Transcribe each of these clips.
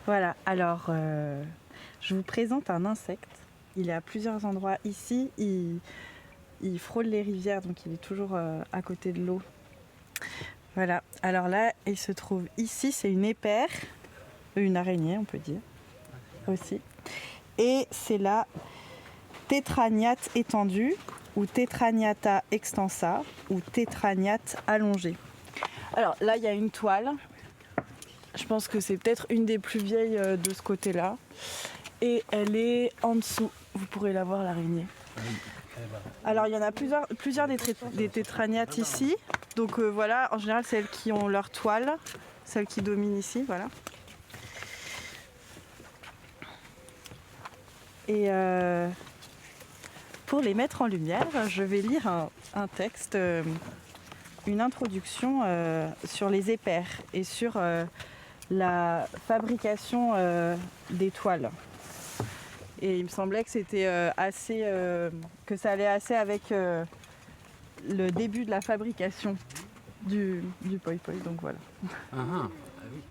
Voilà, alors je vous présente un insecte. Il est à plusieurs endroits ici. Il frôle les rivières, donc il est toujours à côté de l'eau. Voilà, alors là, il se trouve ici, c'est une épère, une araignée, on peut dire, aussi. Et c'est la Tétraniate étendue, ou Tétraniata extensa, ou Tétraniate allongée. Alors là, il y a une toile. Je pense que c'est peut-être une des plus vieilles de ce côté-là. Et elle est en dessous. Vous pourrez la voir, l'araignée. Alors il y en a plusieurs des tétraniates ici. Donc voilà, en général, celles qui ont leur toile, celles qui dominent ici, voilà. Et pour les mettre en lumière, je vais lire un texte, une introduction sur les épères et sur la fabrication des toiles. Et il me semblait que c'était que ça allait assez avec le début de la fabrication du poi-poi, donc voilà. Ah oui.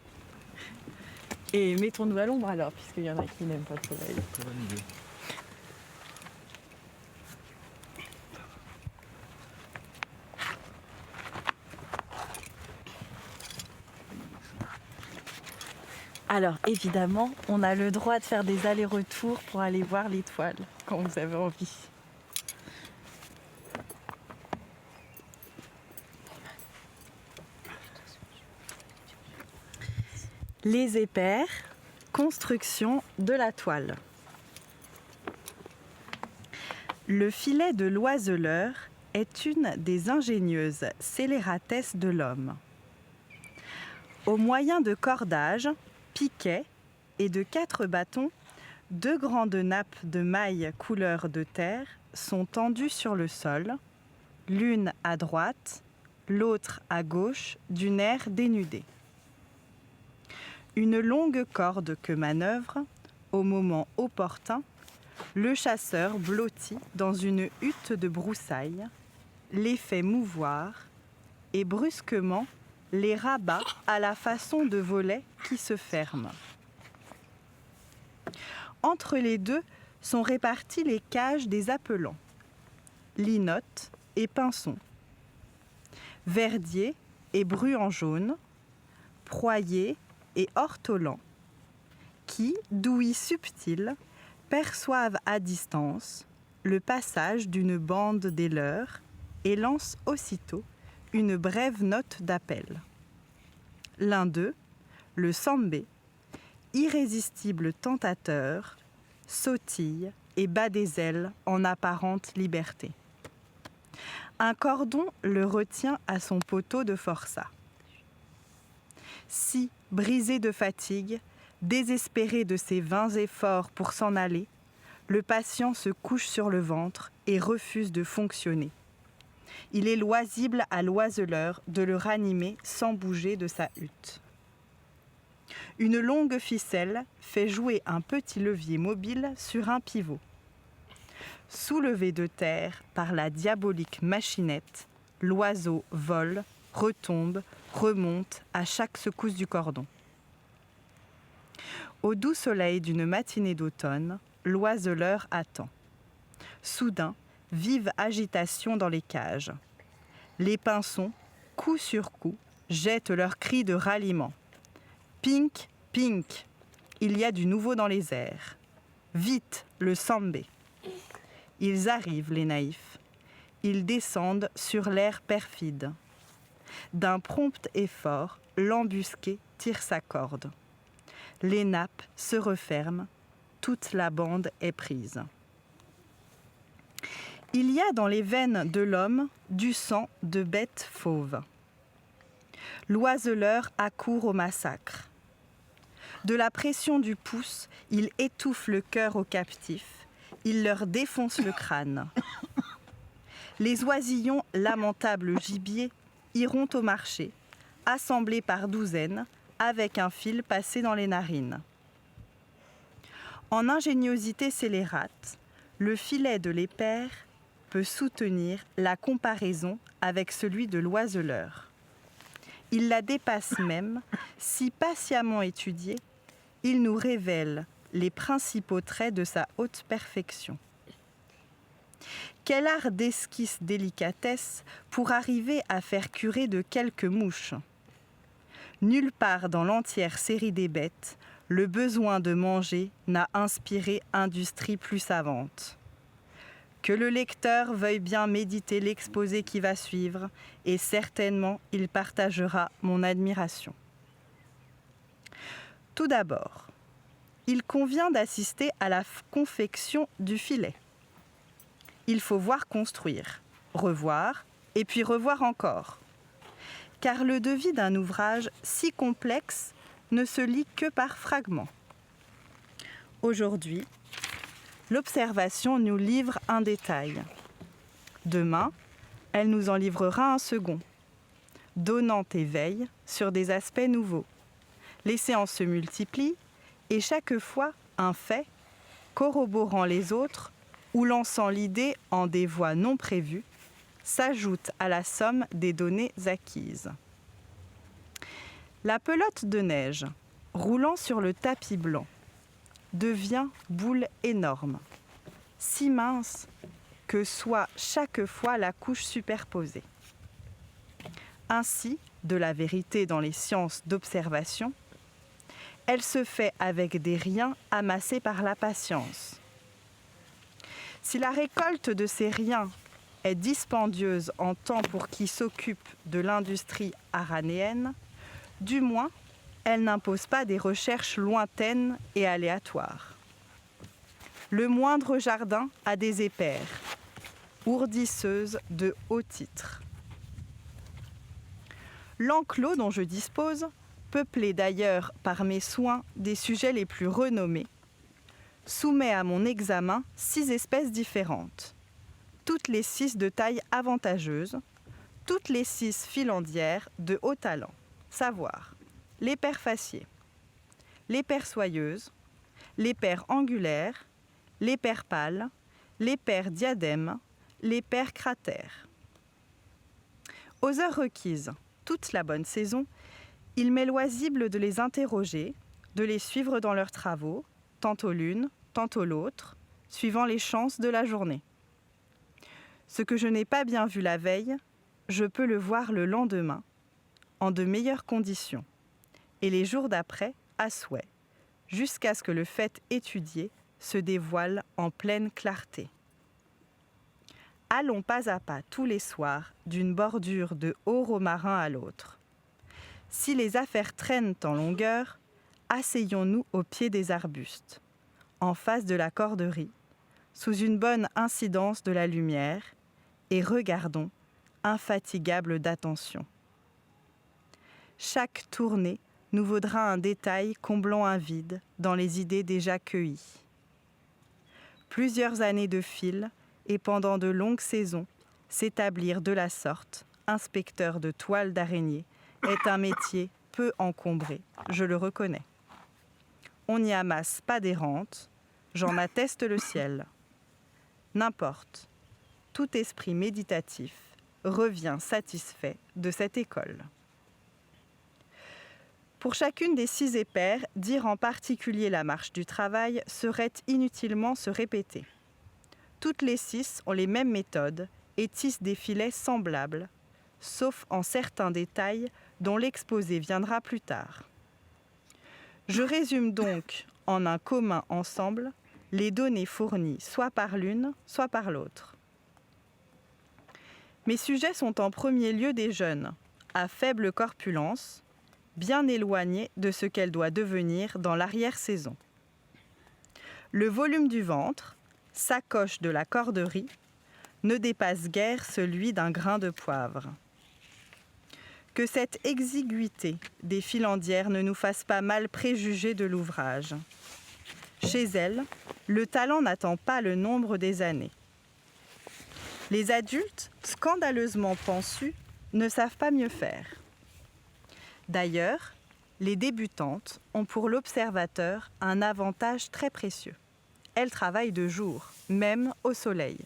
Et mettons-nous à l'ombre alors, puisqu'il y en a qui n'aiment pas le soleil. Très bonne idée. Alors évidemment, on a le droit de faire des allers-retours pour aller voir les toiles quand vous avez envie. Les épères, construction de la toile. Le filet de l'oiseleur est une des ingénieuses scélératesses de l'homme. Au moyen de cordages, piquets et de 4 bâtons, 2 grandes nappes de mailles couleur de terre sont tendues sur le sol, l'une à droite, l'autre à gauche d'une aire dénudée. Une longue corde que manœuvre, au moment opportun, le chasseur blotti dans une hutte de broussailles, les fait mouvoir et brusquement les rabat à la façon de volets qui se ferment. Entre les deux sont réparties les cages des appelants, linotte et pinson, verdier et bruant jaune, proyer et ortolan, qui, d'ouïe subtile, perçoivent à distance le passage d'une bande des leurs et lancent aussitôt une brève note d'appel. L'un d'eux, le sambé, irrésistible tentateur, sautille et bat des ailes en apparente liberté. Un cordon le retient à son poteau de forçat. Si, brisé de fatigue, désespéré de ses vains efforts pour s'en aller, le patient se couche sur le ventre et refuse de fonctionner. Il est loisible à l'oiseleur de le ranimer sans bouger de sa hutte. Une longue ficelle fait jouer un petit levier mobile sur un pivot. Soulevé de terre par la diabolique machinette, l'oiseau vole, retombe, remonte à chaque secousse du cordon. Au doux soleil d'une matinée d'automne, l'oiseleur attend. Soudain, vive agitation dans les cages. Les pinsons, coup sur coup, jettent leurs cris de ralliement. Pink, pink, il y a du nouveau dans les airs. Vite, le sambé. Ils arrivent, les naïfs. Ils descendent sur l'air perfide. D'un prompt effort, l'embusqué tire sa corde. Les nappes se referment, toute la bande est prise. Il y a dans les veines de l'homme du sang de bêtes fauves. L'oiseleur accourt au massacre. De la pression du pouce, il étouffe le cœur aux captifs, il leur défonce le crâne. Les oisillons, lamentables gibiers, iront au marché, assemblés par douzaines, avec un fil passé dans les narines. En ingéniosité scélérate, le filet de l'épère peut soutenir la comparaison avec celui de l'oiseleur. Il la dépasse même, si patiemment étudiée, il nous révèle les principaux traits de sa haute perfection. Quel art d'esquisse délicatesse pour arriver à faire curer de quelques mouches. Nulle part dans l'entière série des bêtes, le besoin de manger n'a inspiré industrie plus savante. Que le lecteur veuille bien méditer l'exposé qui va suivre, et certainement il partagera mon admiration. Tout d'abord, il convient d'assister à la confection du filet. Il faut voir construire, revoir, et puis revoir encore. Car le devis d'un ouvrage si complexe ne se lit que par fragments. Aujourd'hui, l'observation nous livre un détail. Demain, elle nous en livrera un second, donnant éveil sur des aspects nouveaux. Les séances se multiplient et chaque fois un fait, corroborant les autres ou lançant l'idée en des voies non prévues, s'ajoute à la somme des données acquises. La pelote de neige, roulant sur le tapis blanc, devient boule énorme, si mince que soit chaque fois la couche superposée. Ainsi, de la vérité dans les sciences d'observation, elle se fait avec des riens amassés par la patience. Si la récolte de ces riens est dispendieuse en temps pour qui s'occupe de l'industrie aranéenne, du moins, elle n'impose pas des recherches lointaines et aléatoires. Le moindre jardin a des épères, ourdisseuses de haut titre. L'enclos dont je dispose, peuplé d'ailleurs par mes soins des sujets les plus renommés, soumet à mon examen 6 espèces différentes, toutes les 6 de taille avantageuse, toutes les 6 filandières de haut talent, savoir les pères faciés, les pères soyeuses, les pères angulaires, les pères pâles, les pères diadèmes, les pères cratères. Aux heures requises, toute la bonne saison, il m'est loisible de les interroger, de les suivre dans leurs travaux, tantôt l'une, tantôt l'autre, suivant les chances de la journée. Ce que je n'ai pas bien vu la veille, je peux le voir le lendemain, en de meilleures conditions, et les jours d'après, à souhait, jusqu'à ce que le fait étudié se dévoile en pleine clarté. Allons pas à pas tous les soirs d'une bordure de haut romarin à l'autre. Si les affaires traînent en longueur, asseyons-nous au pied des arbustes, en face de la corderie, sous une bonne incidence de la lumière, et regardons, infatigables d'attention. Chaque tournée nous vaudra un détail comblant un vide dans les idées déjà cueillies. Plusieurs années de fil et pendant de longues saisons, s'établir de la sorte, inspecteur de toiles d'araignée, est un métier peu encombré, je le reconnais. On n'y amasse pas des rentes, j'en atteste le ciel. N'importe, tout esprit méditatif revient satisfait de cette école. Pour chacune des 6 épères, dire en particulier la marche du travail serait inutilement se répéter. Toutes les 6 ont les mêmes méthodes et tissent des filets semblables, sauf en certains détails dont l'exposé viendra plus tard. Je résume donc en un commun ensemble les données fournies soit par l'une, soit par l'autre. Mes sujets sont en premier lieu des jeunes, à faible corpulence, bien éloignée de ce qu'elle doit devenir dans l'arrière-saison. Le volume du ventre, sacoche de la corderie, ne dépasse guère celui d'un grain de poivre. Que cette exiguïté des filandières ne nous fasse pas mal préjuger de l'ouvrage. Chez elles, le talent n'attend pas le nombre des années. Les adultes, scandaleusement pensus, ne savent pas mieux faire. D'ailleurs, les débutantes ont pour l'observateur un avantage très précieux. Elles travaillent de jour, même au soleil,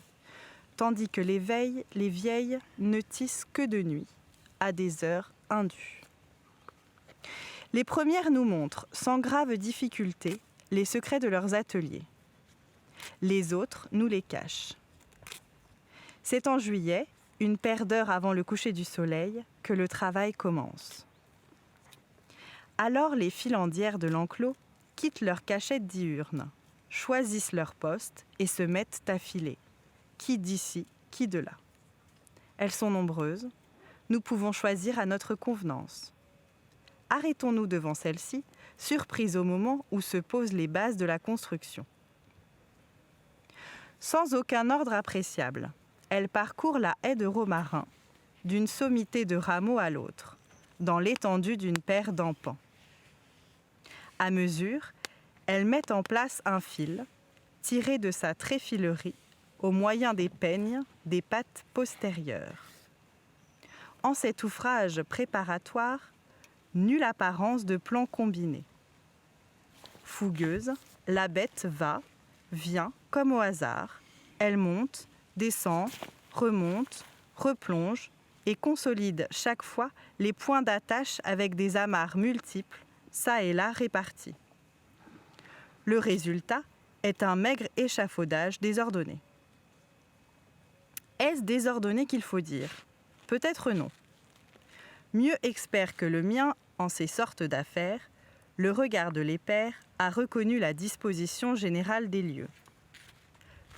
tandis que les vieilles ne tissent que de nuit, à des heures indues. Les premières nous montrent, sans grave difficulté, les secrets de leurs ateliers. Les autres nous les cachent. C'est en juillet, une paire d'heures avant le coucher du soleil, que le travail commence. Alors les filandières de l'enclos quittent leur cachette diurne, choisissent leur poste et se mettent à filer, qui d'ici, qui de là. Elles sont nombreuses, nous pouvons choisir à notre convenance. Arrêtons-nous devant celle-ci, surprise au moment où se posent les bases de la construction. Sans aucun ordre appréciable, elle parcourt la haie de romarin, d'une sommité de rameaux à l'autre, dans l'étendue d'une paire d'empans. À mesure, elle met en place un fil, tiré de sa tréfilerie, au moyen des peignes des pattes postérieures. En cet ouvrage préparatoire, nulle apparence de plan combiné. Fougueuse, la bête va, vient comme au hasard. Elle monte, descend, remonte, replonge et consolide chaque fois les points d'attache avec des amarres multiples, ça et là répartis. Le résultat est un maigre échafaudage désordonné. Est-ce désordonné qu'il faut dire ? Peut-être non. Mieux expert que le mien en ces sortes d'affaires, le regard de l'épère a reconnu la disposition générale des lieux.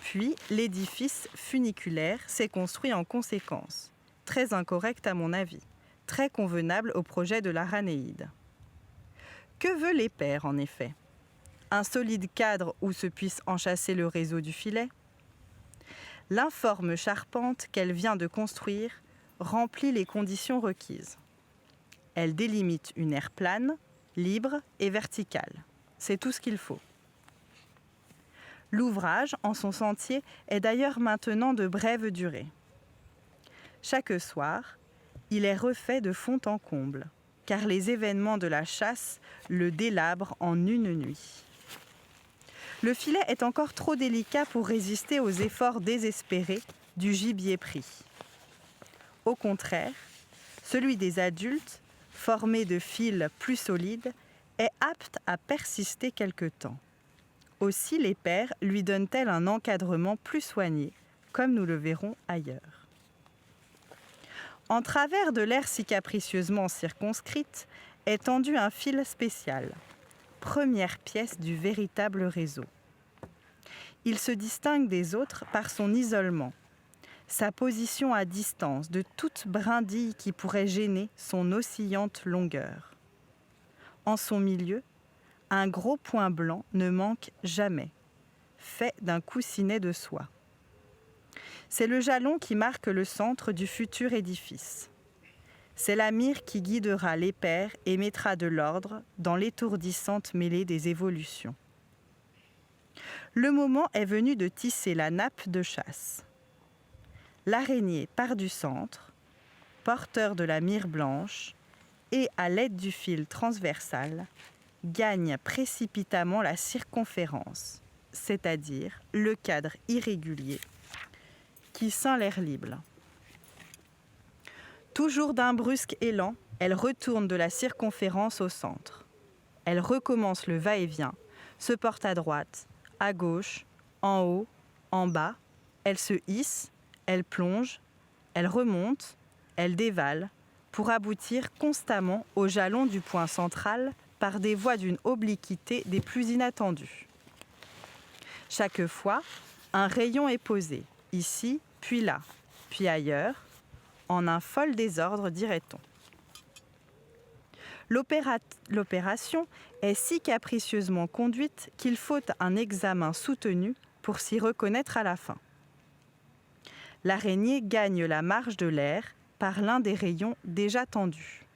Puis, l'édifice funiculaire s'est construit en conséquence, très incorrect à mon avis, très convenable au projet de la Ranéide. Que veut l'épère, en effet ? Un solide cadre où se puisse enchâsser le réseau du filet ? L'informe charpente qu'elle vient de construire remplit les conditions requises. Elle délimite une aire plane, libre et verticale. C'est tout ce qu'il faut. L'ouvrage, en son sentier, est d'ailleurs maintenant de brève durée. Chaque soir, il est refait de fond en comble, car les événements de la chasse le délabrent en une nuit. Le filet est encore trop délicat pour résister aux efforts désespérés du gibier pris. Au contraire, celui des adultes, formé de fils plus solides, est apte à persister quelque temps. Aussi les pères lui donnent-elles un encadrement plus soigné, comme nous le verrons ailleurs. En travers de l'aire si capricieusement circonscrite est tendu un fil spécial, première pièce du véritable réseau. Il se distingue des autres par son isolement, sa position à distance de toute brindille qui pourrait gêner son oscillante longueur. En son milieu, un gros point blanc ne manque jamais, fait d'un coussinet de soie. C'est le jalon qui marque le centre du futur édifice. C'est la mire qui guidera l'épère et mettra de l'ordre dans l'étourdissante mêlée des évolutions. Le moment est venu de tisser la nappe de chasse. L'araignée part du centre, porteur de la mire blanche, et, à l'aide du fil transversal, gagne précipitamment la circonférence, c'est-à-dire le cadre irrégulier qui ceint l'air libre. Toujours d'un brusque élan, elle retourne de la circonférence au centre. Elle recommence le va-et-vient, se porte à droite, à gauche, en haut, en bas. Elle se hisse, elle plonge, elle remonte, elle dévale, pour aboutir constamment au jalon du point central par des voies d'une obliquité des plus inattendues. Chaque fois, un rayon est posé, ici, puis là, puis ailleurs, en un fol désordre, dirait-on. L'opération est si capricieusement conduite qu'il faut un examen soutenu pour s'y reconnaître à la fin. L'araignée gagne la marge de l'air par l'un des rayons déjà tendus.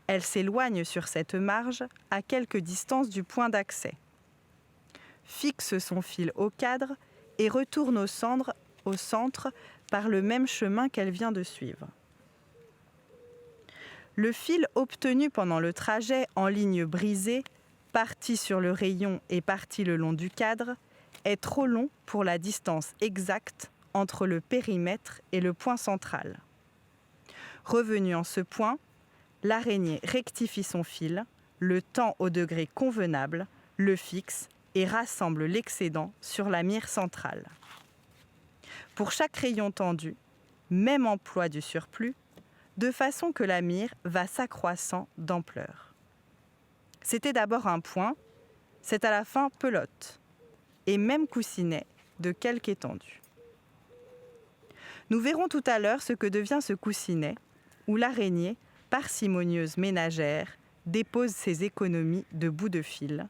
Elle s'éloigne sur cette marge à quelque distance du point d'accès, fixe son fil au cadre et retourne au centre par le même chemin qu'elle vient de suivre. Le fil obtenu pendant le trajet en ligne brisée, parti sur le rayon et parti le long du cadre, est trop long pour la distance exacte entre le périmètre et le point central. Revenue en ce point, l'araignée rectifie son fil, le tend au degré convenable, le fixe et rassemble l'excédent sur la mire centrale. Pour chaque rayon tendu, même emploi du surplus, de façon que la mire va s'accroissant d'ampleur. C'était d'abord un point, c'est à la fin pelote, et même coussinet de quelque étendue. Nous verrons tout à l'heure ce que devient ce coussinet, où l'araignée, parcimonieuse ménagère, dépose ses économies de bouts de fil.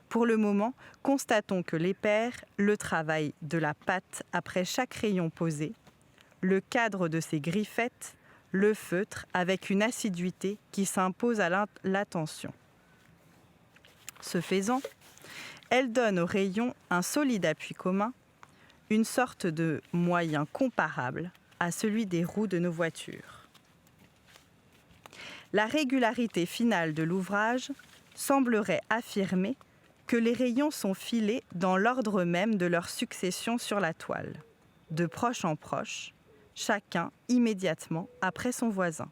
Pour le moment, constatons que les pairs le travail de la patte après chaque rayon posé, le cadre de ses griffettes, le feutre avec une assiduité qui s'impose à l'attention. Ce faisant, elle donne au rayon un solide appui commun, une sorte de moyen comparable à celui des roues de nos voitures. La régularité finale de l'ouvrage semblerait affirmer que les rayons sont filés dans l'ordre même de leur succession sur la toile, de proche en proche, chacun immédiatement après son voisin.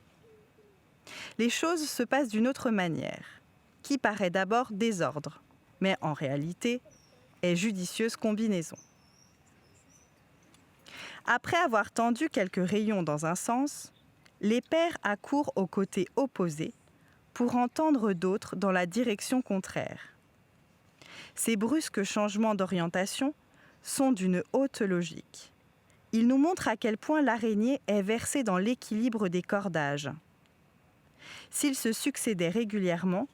Les choses se passent d'une autre manière, qui paraît d'abord désordre, mais en réalité est judicieuse combinaison. Après avoir tendu quelques rayons dans un sens, les pairs accourent au côté opposé pour en tendre d'autres dans la direction contraire. Ces brusques changements d'orientation sont d'une haute logique. Ils nous montrent à quel point l'araignée est versée dans l'équilibre des cordages. S'ils se succédaient régulièrement,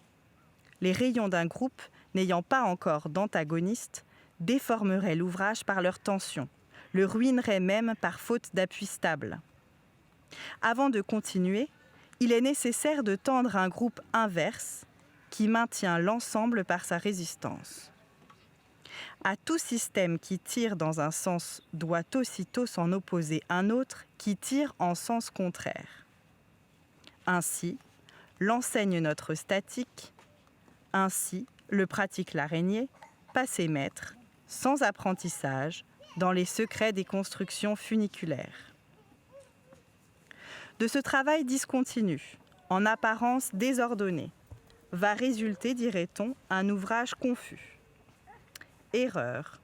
les rayons d'un groupe, n'ayant pas encore d'antagonistes, déformeraient l'ouvrage par leur tension, le ruineraient même par faute d'appui stable. Avant de continuer, il est nécessaire de tendre un groupe inverse qui maintient l'ensemble par sa résistance. À tout système qui tire dans un sens doit aussitôt s'en opposer un autre qui tire en sens contraire. Ainsi, l'enseigne notre statique, ainsi le pratique l'araignée, passé maître, sans apprentissage, dans les secrets des constructions funiculaires. De ce travail discontinu, en apparence désordonné, va résulter, dirait-on, un ouvrage confus. Erreur.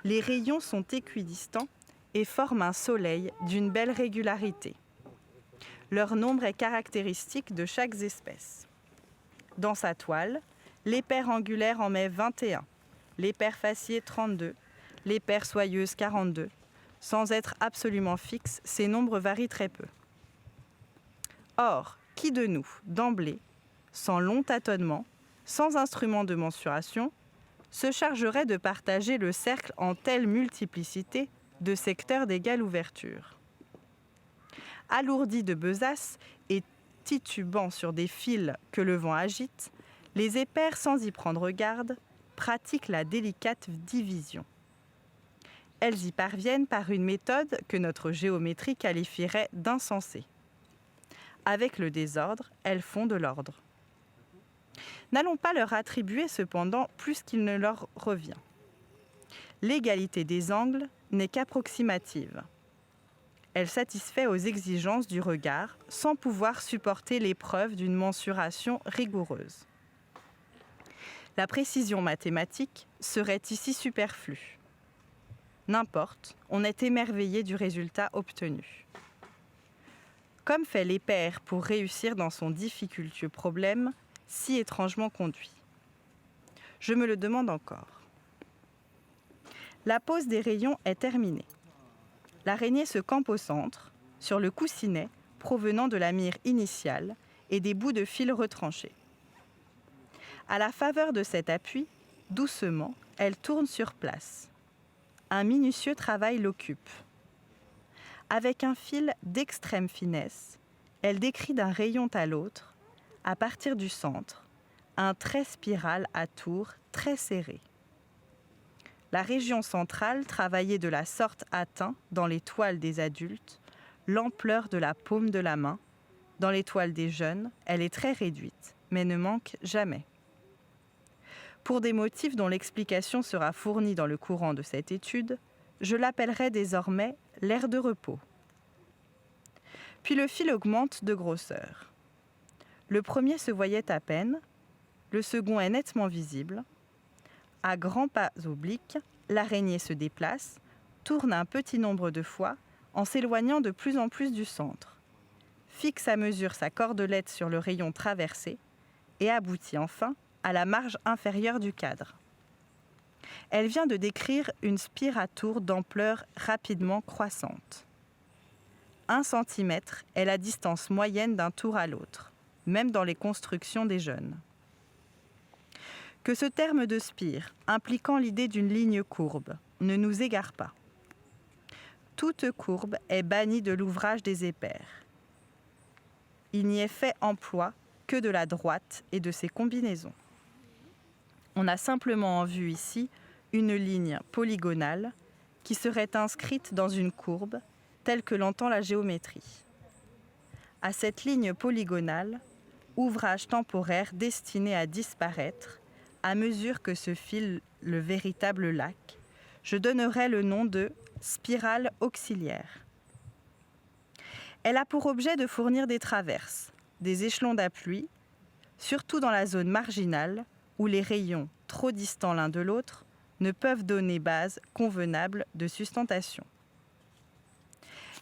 Les rayons sont équidistants et forment un soleil d'une belle régularité. Leur nombre est caractéristique de chaque espèce. Dans sa toile, l'épaire angulaire en met 21, l'épaire faciée 32, l'épaire soyeuse 42. Sans être absolument fixe, ces nombres varient très peu. Or, qui de nous, d'emblée, sans long tâtonnement, sans instrument de mensuration, se chargerait de partager le cercle en telle multiplicité de secteurs d'égale ouverture? Alourdis de besace et titubant sur des fils que le vent agite, les épairs, sans y prendre garde, pratiquent la délicate division. Elles y parviennent par une méthode que notre géométrie qualifierait d'insensée. Avec le désordre, elles font de l'ordre. N'allons pas leur attribuer cependant plus qu'il ne leur revient. L'égalité des angles n'est qu'approximative. Elle satisfait aux exigences du regard sans pouvoir supporter l'épreuve d'une mensuration rigoureuse. La précision mathématique serait ici superflue. N'importe, on est émerveillé du résultat obtenu. Comme fait l'épaire pour réussir dans son difficultueux problème, si étrangement conduit. Je me le demande encore. La pose des rayons est terminée. L'araignée se campe au centre, sur le coussinet provenant de la mire initiale et des bouts de fil retranchés. À la faveur de cet appui, doucement, elle tourne sur place. Un minutieux travail l'occupe. Avec un fil d'extrême finesse, elle décrit d'un rayon à l'autre, à partir du centre, un trait spiral à tour très serré. La région centrale, travaillée de la sorte, atteint, dans les toiles des adultes, l'ampleur de la paume de la main. Dans les toiles des jeunes, elle est très réduite, mais ne manque jamais. Pour des motifs dont l'explication sera fournie dans le courant de cette étude, je l'appellerai désormais l'aire de repos. Puis le fil augmente de grosseur. Le premier se voyait à peine, le second est nettement visible. À grands pas obliques, l'araignée se déplace, tourne un petit nombre de fois en s'éloignant de plus en plus du centre, fixe à mesure sa cordelette sur le rayon traversé et aboutit enfin à la marge inférieure du cadre. Elle vient de décrire une spire à tour d'ampleur rapidement croissante. 1 centimètre est la distance moyenne d'un tour à l'autre, même dans les constructions des jeunes. Que ce terme de spire, impliquant l'idée d'une ligne courbe, ne nous égare pas. Toute courbe est bannie de l'ouvrage des épères. Il n'y est fait emploi que de la droite et de ses combinaisons. On a simplement en vue ici une ligne polygonale qui serait inscrite dans une courbe telle que l'entend la géométrie. À cette ligne polygonale, ouvrage temporaire destiné à disparaître à mesure que se file le véritable lac, je donnerai le nom de spirale auxiliaire. Elle a pour objet de fournir des traverses, des échelons d'appui, surtout dans la zone marginale où les rayons, trop distants l'un de l'autre, ne peuvent donner base convenable de sustentation.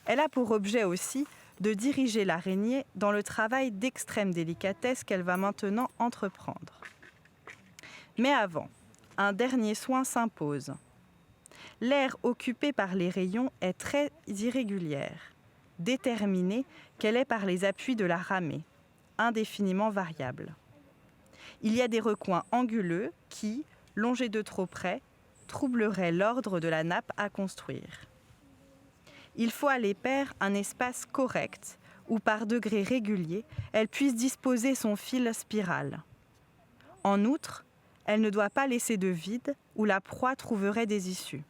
Elle a pour objet aussi de diriger l'araignée dans le travail d'extrême délicatesse qu'elle va maintenant entreprendre. Mais avant, un dernier soin s'impose. L'aire occupée par les rayons est très irrégulière, déterminée qu'elle est par les appuis de la ramée, indéfiniment variables. Il y a des recoins anguleux qui, longés de trop près, troubleraient l'ordre de la nappe à construire. Il faut à l'épère un espace correct où, par degrés réguliers, elle puisse disposer son fil spiral. En outre, elle ne doit pas laisser de vide où la proie trouverait des issues.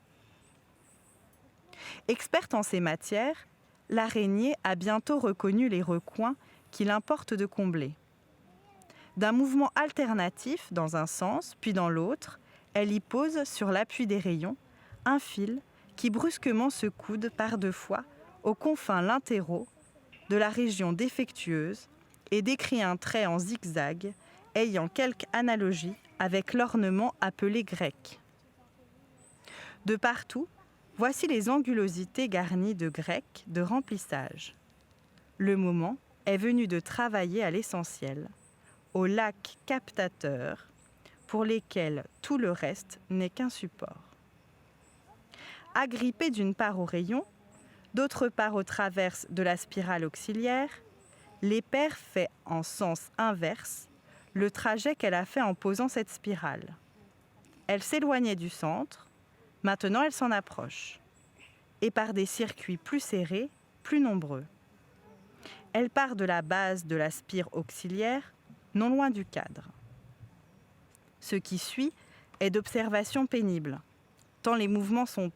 Experte en ces matières, l'araignée a bientôt reconnu les recoins qu'il importe de combler. D'un mouvement alternatif dans un sens, puis dans l'autre, elle y pose, sur l'appui des rayons, un fil qui brusquement se coude par 2 fois aux confins latéraux de la région défectueuse et décrit un trait en zigzag ayant quelque analogie avec l'ornement appelé grec. De partout, voici les angulosités garnies de grec de remplissage. Le moment est venu de travailler à l'essentiel, aux lacs captateurs, pour lesquels tout le reste n'est qu'un support. Agrippée d'une part aux rayons, d'autre part aux traverses de la spirale auxiliaire, l'épère fait en sens inverse le trajet qu'elle a fait en posant cette spirale. Elle s'éloignait du centre, maintenant elle s'en approche, et par des circuits plus serrés, plus nombreux. Elle part de la base de la spire auxiliaire, non loin du cadre. Ce qui suit est d'observation pénible, tant les mouvements sont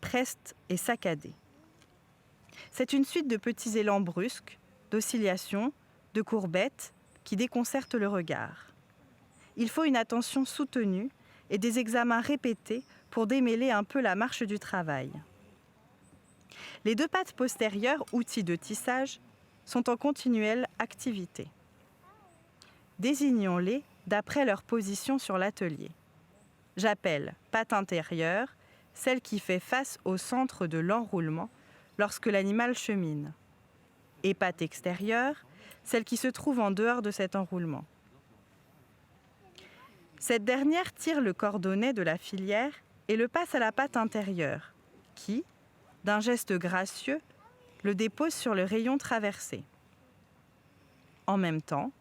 prestes et saccadés. C'est une suite de petits élans brusques, d'oscillations, de courbettes qui déconcertent le regard. Il faut une attention soutenue et des examens répétés pour démêler un peu la marche du travail. Les 2 pattes postérieures, outils de tissage, sont en continuelle activité. Désignons-les d'après leur position sur l'atelier. J'appelle patte intérieure celle qui fait face au centre de l'enroulement lorsque l'animal chemine, et patte extérieure celle qui se trouve en dehors de cet enroulement. Cette dernière tire le cordonnet de la filière et le passe à la patte intérieure, qui, d'un geste gracieux, le dépose sur le rayon traversé. En même temps,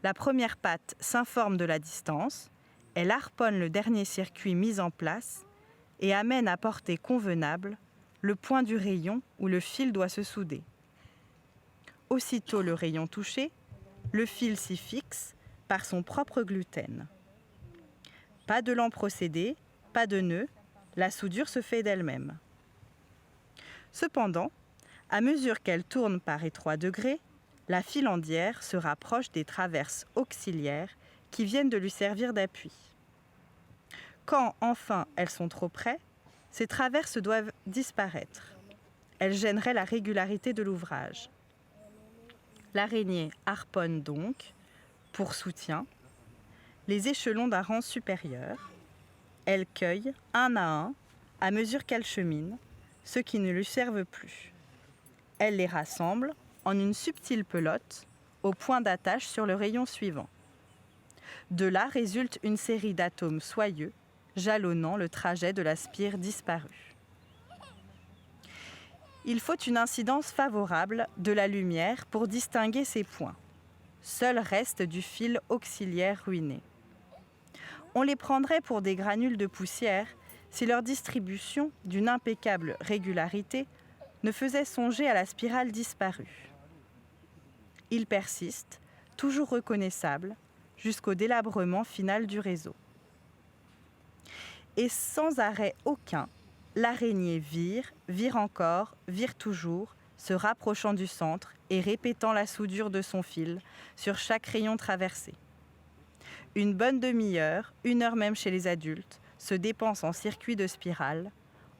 la première patte s'informe de la distance, elle harponne le dernier circuit mis en place et amène à portée convenable le point du rayon où le fil doit se souder. Aussitôt le rayon touché, le fil s'y fixe par son propre gluten. Pas de lent procédé, pas de nœud, la soudure se fait d'elle-même. Cependant, à mesure qu'elle tourne par étroits degrés, la filandière se rapproche des traverses auxiliaires qui viennent de lui servir d'appui. Quand, enfin, elles sont trop près, ces traverses doivent disparaître. Elles gêneraient la régularité de l'ouvrage. L'araignée harponne donc, pour soutien, les échelons d'un rang supérieur. Elle cueille, un à mesure qu'elle chemine, ceux qui ne lui servent plus. Elle les rassemble en une subtile pelote au point d'attache sur le rayon suivant. De là résulte une série d'atomes soyeux jalonnant le trajet de la spire disparue. Il faut une incidence favorable de la lumière pour distinguer ces points. Seul reste du fil auxiliaire ruiné. On les prendrait pour des granules de poussière si leur distribution, d'une impeccable régularité, ne faisait songer à la spirale disparue. Ils persistent, toujours reconnaissables, jusqu'au délabrement final du réseau. Et sans arrêt aucun, l'araignée vire encore, vire toujours, se rapprochant du centre et répétant la soudure de son fil sur chaque rayon traversé. Une bonne demi-heure, 1 heure même chez les adultes, se dépense en circuit de spirale,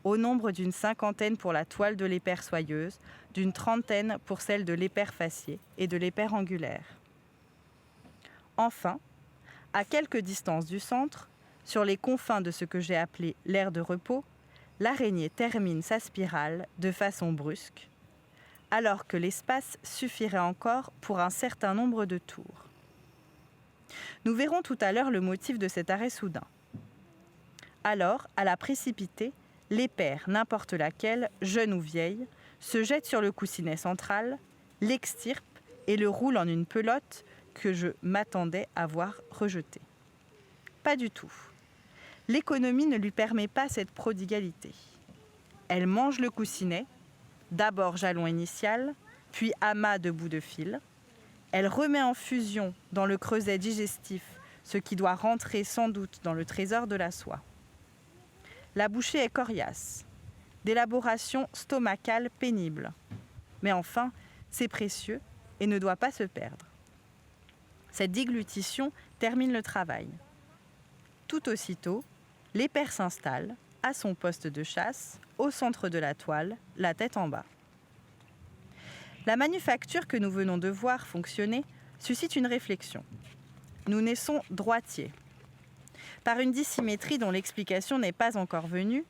au nombre d'une 50aine pour la toile de l'éper soyeuse, d'une 30aine pour celle de l'éper facié et de l'éper angulaire. Enfin, à quelque distance du centre, sur les confins de ce que j'ai appelé l'aire de repos, l'araignée termine sa spirale de façon brusque, alors que l'espace suffirait encore pour un certain nombre de tours. Nous verrons tout à l'heure le motif de cet arrêt soudain. Alors, à la précipiter, l'éper, n'importe laquelle, jeune ou vieille, se jette sur le coussinet central, l'extirpe et le roule en une pelote que je m'attendais à voir rejetée. Pas du tout. L'économie ne lui permet pas cette prodigalité. Elle mange le coussinet, d'abord jalon initial, puis amas de bouts de fil. Elle remet en fusion dans le creuset digestif ce qui doit rentrer sans doute dans le trésor de la soie. La bouchée est coriace, d'élaboration stomacale pénible. Mais enfin, c'est précieux et ne doit pas se perdre. Cette déglutition termine le travail. Tout aussitôt, l'éper s'installe à son poste de chasse, au centre de la toile, la tête en bas. La manufacture que nous venons de voir fonctionner suscite une réflexion. Nous naissons droitiers. Par une dissymétrie dont l'explication n'est pas encore venue,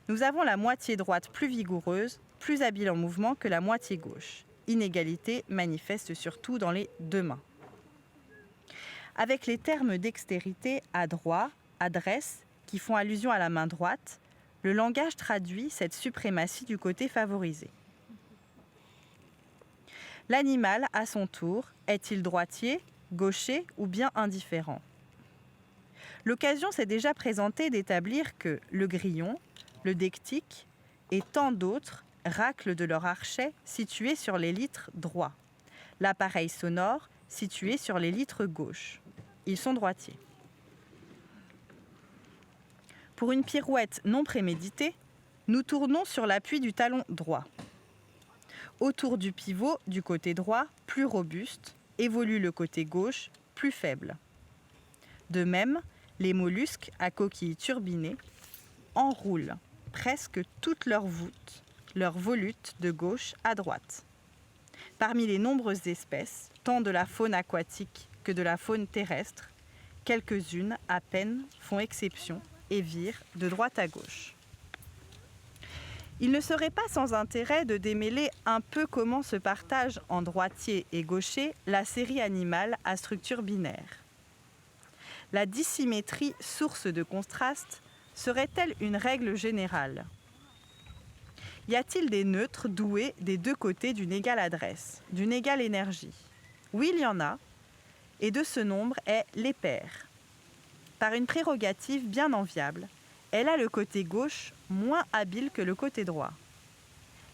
nous avons la moitié droite plus vigoureuse, plus habile en mouvement que la moitié gauche. Inégalité manifeste surtout dans les deux mains. Avec les termes dextérité, adroit, adresse, qui font allusion à la main droite, le langage traduit cette suprématie du côté favorisé. L'animal, à son tour, est-il droitier, gaucher ou bien indifférent ? L'occasion s'est déjà présentée d'établir que le grillon, le dectique et tant d'autres raclent de leur archet situé sur l'élytre droit, l'appareil sonore situé sur l'élytre gauche. Ils sont droitiers. Pour une pirouette non préméditée, nous tournons sur l'appui du talon droit. Autour du pivot du côté droit, plus robuste, évolue le côté gauche, plus faible. De même, les mollusques à coquilles turbinées enroulent presque toutes leurs voûtes, leurs volutes de gauche à droite. Parmi les nombreuses espèces, tant de la faune aquatique que de la faune terrestre, quelques-unes à peine font exception et virent de droite à gauche. Il ne serait pas sans intérêt de démêler un peu comment se partage en droitier et gaucher la série animale à structure binaire. La dissymétrie, source de contraste, serait-elle une règle générale ? Y a-t-il des neutres doués des deux côtés d'une égale adresse, d'une égale énergie ? Oui, il y en a, et de ce nombre est l'éper. Par une prérogative bien enviable, elle a le côté gauche moins habile que le côté droit.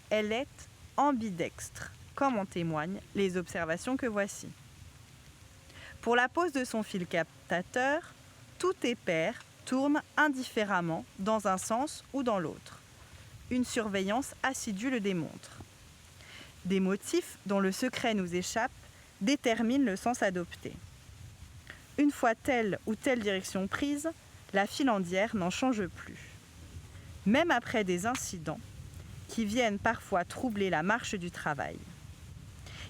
Elle est ambidextre, comme en témoignent les observations que voici. Pour la pose de son fil captateur, tout éper tourne indifféremment dans un sens ou dans l'autre. Une surveillance assidue le démontre. Des motifs dont le secret nous échappe déterminent le sens adopté. Une fois telle ou telle direction prise, la filandière n'en change plus. Même après des incidents qui viennent parfois troubler la marche du travail.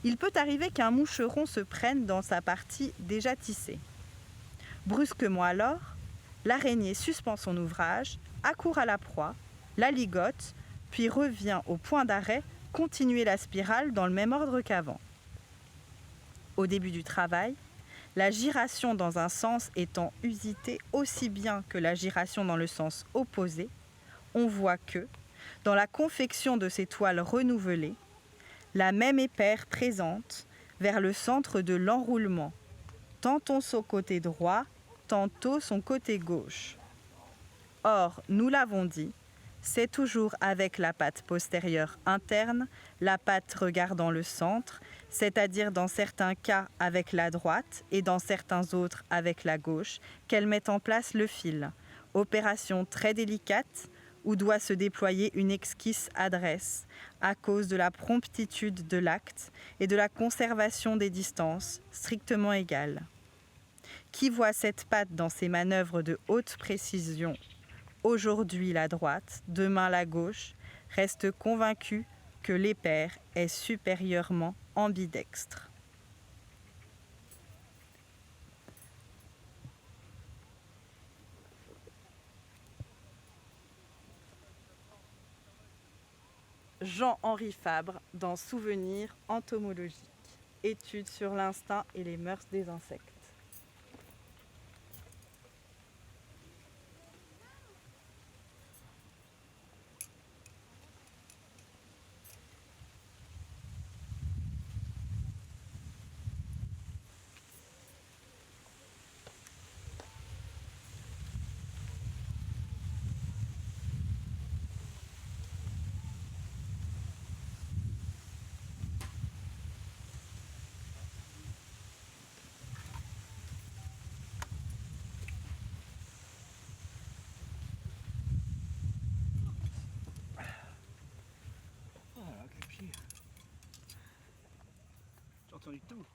il peut arriver qu'un moucheron se prenne dans sa partie déjà tissée. Brusquement alors, l'araignée suspend son ouvrage, accourt à la proie, la ligote, puis revient au point d'arrêt, continuer la spirale dans le même ordre qu'avant. Au début du travail, la giration dans un sens étant usitée aussi bien que la giration dans le sens opposé, on voit que, dans la confection de ces toiles renouvelées, la même épaire présente vers le centre de l'enroulement, tantôt son côté droit, tantôt son côté gauche. Or, nous l'avons dit, c'est toujours avec la patte postérieure interne, la patte regardant le centre, c'est-à-dire dans certains cas avec la droite et dans certains autres avec la gauche, qu'elle met en place le fil. Opération très délicate où doit se déployer une exquise adresse à cause de la promptitude de l'acte et de la conservation des distances strictement égales. Qui voit cette patte dans ses manœuvres de haute précision, aujourd'hui la droite, demain la gauche, reste convaincu que l'épaire est supérieurement ambidextre. Jean-Henri Fabre dans Souvenirs entomologiques, études sur l'instinct et les mœurs des insectes. Oh là, quel pied. J'ai entendu tout.